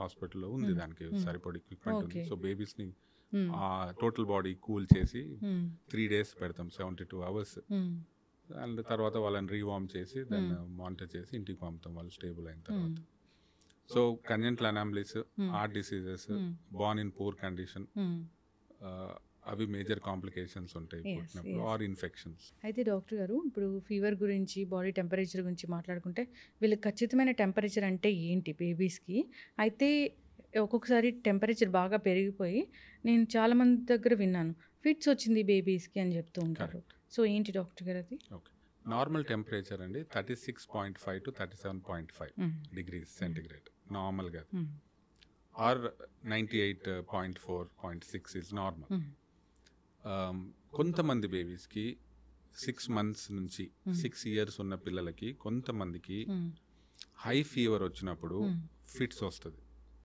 హాస్పిటల్లో ఉంది, దానికి సరిపడే ఎక్విప్మెంట్ ఉంది. ఓకే. సో బేబీస్ని టోటల్ బాడీ కూల్ చేసి 3 days పెడతాం, 72 hours. అండ్ తర్వాత వాళ్ళని రీవార్మ్ చేసి దాన్ని మానిటర్ చేసి ఇంటికి పంపుతాం వాళ్ళు స్టేబుల్ అయిన తర్వాత. So congenital anomalies, heart diseases, born in poor condition, అవి మేజర్ కాంప్లికేషన్స్ ఉంటాయి పుట్టినప్పుడు, ఆర్ ఇన్ఫెక్షన్స్. అయితే డాక్టర్ గారు, ఇప్పుడు ఫీవర్ గురించి, బాడీ టెంపరేచర్ గురించి మాట్లాడుకుంటే వీళ్ళకి ఖచ్చితమైన టెంపరేచర్ అంటే ఏంటి బేబీస్కి? అయితే ఒక్కొక్కసారి టెంపరేచర్ బాగా పెరిగిపోయి నేను చాలామంది దగ్గర విన్నాను, ఫిట్స్ వచ్చింది బేబీస్కి అని చెప్తూ ఉంటారు. సో ఏంటి డాక్టర్ గారు అది? ఓకే, నార్మల్ టెంపరేచర్ అండి 36.5 to 37.5 degrees సెంటిగ్రేడ్ నార్మల్గా, ఆర్ 98.4.6 ఇస్ నార్మల్. కొంతమంది బేబీస్కి 6 months నుంచి 6 years ఉన్న పిల్లలకి కొంతమందికి హై ఫీవర్ వచ్చినప్పుడు ఫిట్స్ వస్తుంది.